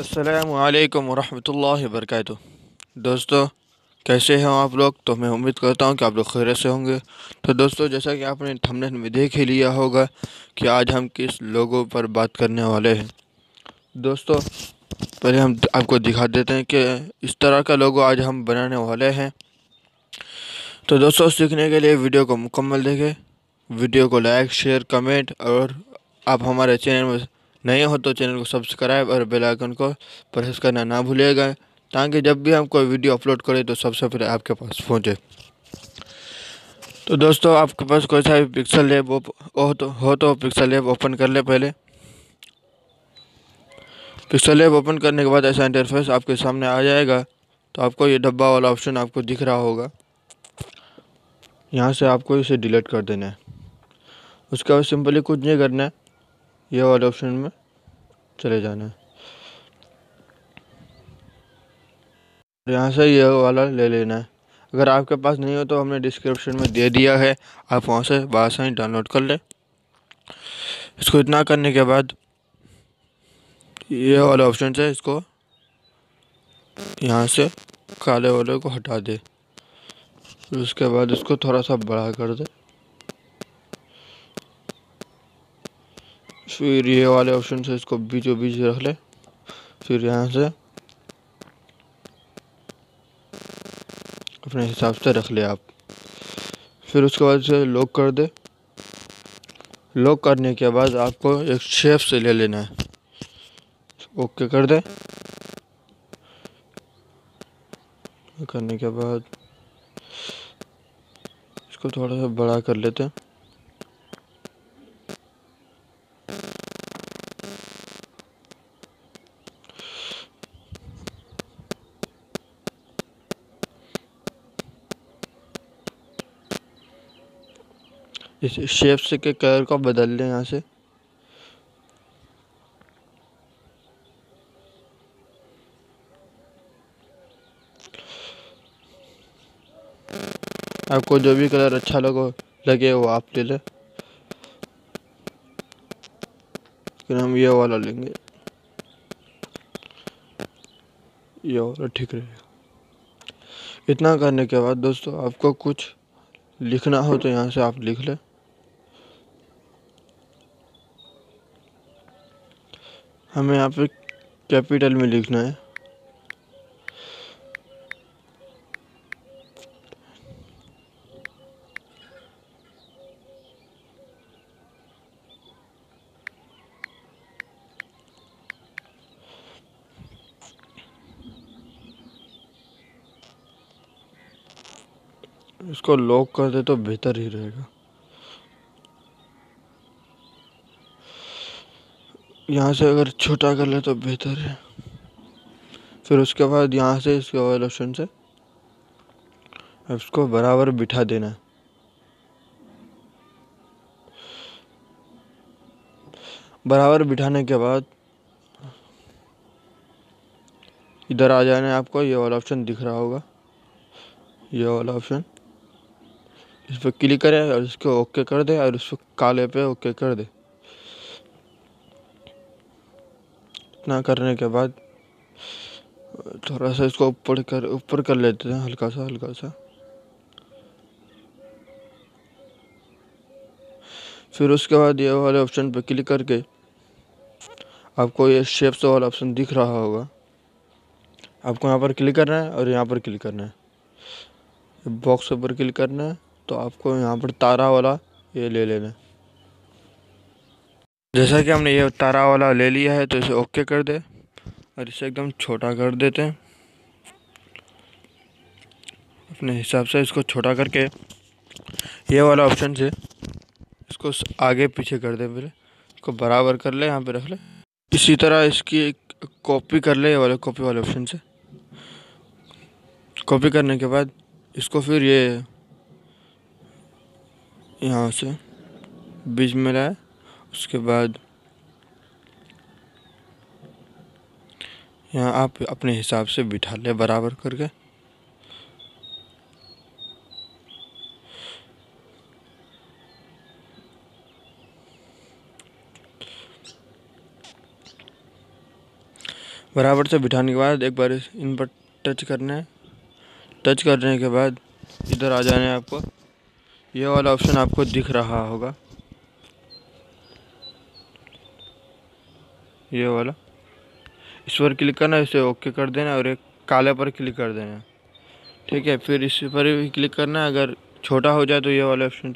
अस्सलामुअलैकुम वरहमतुल्लाहि वबरकातुह। दोस्तों, कैसे हैं आप लोग? तो मैं उम्मीद करता हूं कि आप लोग खैरियत से होंगे। तो दोस्तों, जैसा कि आपने थंबनेल में देख ही लिया होगा कि आज हम किस लोगों पर बात करने वाले हैं। दोस्तों, पहले हम आपको दिखा देते हैं कि इस तरह का लोगो आज हम बनाने वाले हैं। तो दोस्तों, सीखने के लिए वीडियो को मुकम्मल देखें, वीडियो को लाइक शेयर कमेंट, और आप हमारे चैनल में नए हो तो चैनल को सब्सक्राइब और बेल आइकन को प्रेस करना ना भूलिएगा, ताकि जब भी हम कोई वीडियो अपलोड करें तो सबसे पहले आपके पास पहुंचे। तो दोस्तों, आपके पास कोई सा भी पिक्सल लैब हो तो पिक्सल लैब ओपन कर ले। पहले पिक्सल लैब ओपन करने के बाद ऐसा इंटरफेस आपके सामने आ जाएगा। तो आपको ये डब्बा वाला ऑप्शन आपको दिख रहा होगा, यहाँ से आपको इसे डिलीट कर देना है। उसके बाद सिंपली कुछ नहीं करना है, ये वाले ऑप्शन में चले जाना है। यहाँ से ये वाला ले लेना है। अगर आपके पास नहीं हो तो हमने डिस्क्रिप्शन में दे दिया है, आप वहाँ से बआसानी डाउनलोड कर लें। इसको इतना करने के बाद ये वाला ऑप्शन से इसको यहाँ से काले वाले को हटा दे। फिर उसके बाद इसको थोड़ा सा बड़ा कर दे। फिर ये वाले ऑप्शन से इसको बीचों बीच रख ले। फिर यहाँ से अपने हिसाब से रख ले आप। फिर उसके बाद इसे लॉक कर दे। लॉक करने के बाद आपको एक शेप से ले लेना है, ओके कर दे। करने के बाद इसको थोड़ा सा बड़ा कर लेते हैं। इस शेप से के कलर को बदल लें यहाँ से। आपको जो भी कलर अच्छा लगे वो आप ले लें। फिर हम ये वाला लेंगे, ये वाला ठीक रहेगा। इतना करने के बाद दोस्तों, आपको कुछ लिखना हो तो यहाँ से आप लिख लें। हमें यहाँ पे कैपिटल में लिखना है। इसको लॉक कर दे तो बेहतर ही रहेगा। यहाँ से अगर छोटा कर ले तो बेहतर है। फिर उसके बाद यहाँ से इसके वाले ऑप्शन से इसको बराबर बिठा देना है। बराबर बिठाने के बाद इधर आ जाना है। आपको ये वाला ऑप्शन दिख रहा होगा, ये वाला ऑप्शन, इस पर क्लिक करें और इसको ओके कर दे, और उस काले पे ओके कर दे। इतना करने के बाद थोड़ा सा इसको ऊपर कर लेते हैं, हल्का सा। फिर उसके बाद ये वाले ऑप्शन पे क्लिक करके आपको ये शेप्स वाला ऑप्शन दिख रहा होगा, आपको यहाँ पर क्लिक करना है और यहाँ पर क्लिक करना है। बॉक्स के ऊपर क्लिक करना है, तो आपको यहाँ पर तारा वाला ये ले लेना है। जैसा कि हमने ये तारा वाला ले लिया है, तो इसे ओके कर दे और इसे एकदम छोटा कर देते हैं। अपने हिसाब से इसको छोटा करके ये वाला ऑप्शन से इसको आगे पीछे कर दे। पहले इसको बराबर कर ले, यहाँ पे रख ले। इसी तरह इसकी कॉपी कर ले, ये वाले कॉपी वाले ऑप्शन से। कॉपी करने के बाद इसको फिर ये यहाँ से बीच में लाए। उसके बाद यहाँ आप अपने हिसाब से बिठा ले बराबर करके। बराबर से बिठाने के बाद एक बार इन पर टच करना है। टच करने के बाद इधर आ जाना है। आपको ये वाला ऑप्शन आपको दिख रहा होगा, ये वाला, इस पर क्लिक करना, इसे ओके कर देना और एक काले पर क्लिक कर देना। ठीक है, फिर इस पर भी क्लिक करना है। अगर छोटा हो जाए तो ये वाले ऑप्शन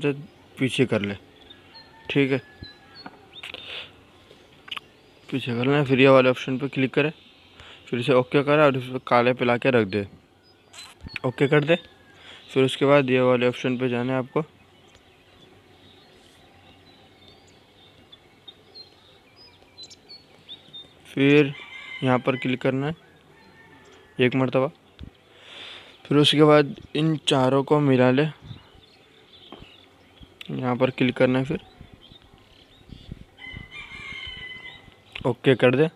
से पीछे कर ले। ठीक है, पीछे कर लेना। फिर ये वाले ऑप्शन पर क्लिक करें, फिर इसे ओके करें और इस पर काले पे ला के रख दे। ओके कर दे। फिर उसके बाद ये वाले ऑप्शन पे जाना है आपको। फिर यहाँ पर क्लिक करना है एक मरतबा। फिर उसके बाद इन चारों को मिला ले, यहाँ पर क्लिक करना है। फिर ओके कर दे।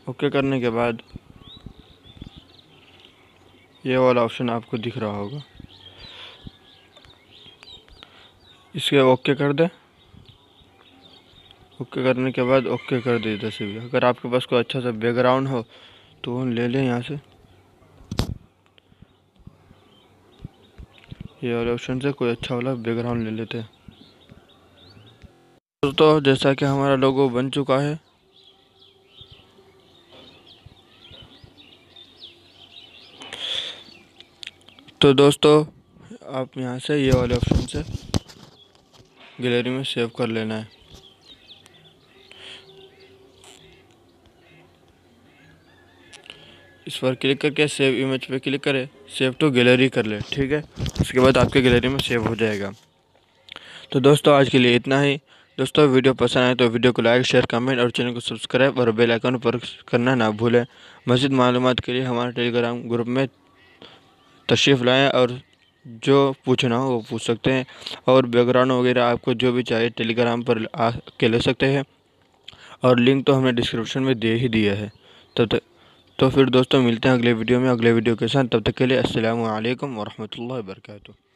ओके करने के बाद ये वाला ऑप्शन आपको दिख रहा होगा, इसके ओके कर दे। ओके करने के बाद ओके कर दे इधर से भी। अगर आपके पास कोई अच्छा सा बैकग्राउंड हो तो वो ले लें यहाँ से, ये वाले ऑप्शन से कोई अच्छा वाला बैकग्राउंड ले लेते हैं। दोस्तों जैसा कि हमारा लोगो बन चुका है, तो दोस्तों आप यहाँ से ये वाले ऑप्शन से गैलरी में सेव कर लेना है। इस पर क्लिक करके सेव इमेज पे क्लिक करें, सेव टू गैलरी कर ले। ठीक है, उसके बाद आपके गैलरी में सेव हो जाएगा। तो दोस्तों आज के लिए इतना ही। दोस्तों वीडियो पसंद आए तो वीडियो को लाइक, शेयर, कमेंट और चैनल को सब्सक्राइब और बेल आइकन पर करना ना भूलें। मज़ीद मालूमात के लिए हमारे टेलीग्राम ग्रुप में तशरीफ़ लाएँ और जो पूछना हो वो पूछ सकते हैं। और बैकग्राउंड वगैरह आपको जो भी चाहिए टेलीग्राम पर आ के ले सकते हैं, और लिंक तो हमने डिस्क्रिप्शन में दे ही दिया है। तब तक तो फिर दोस्तों मिलते हैं अगले वीडियो में, अगले वीडियो के साथ। तब तक के लिए अस्सलामु अलैकुम वरहमतुल्लाहि वबरकातुहू।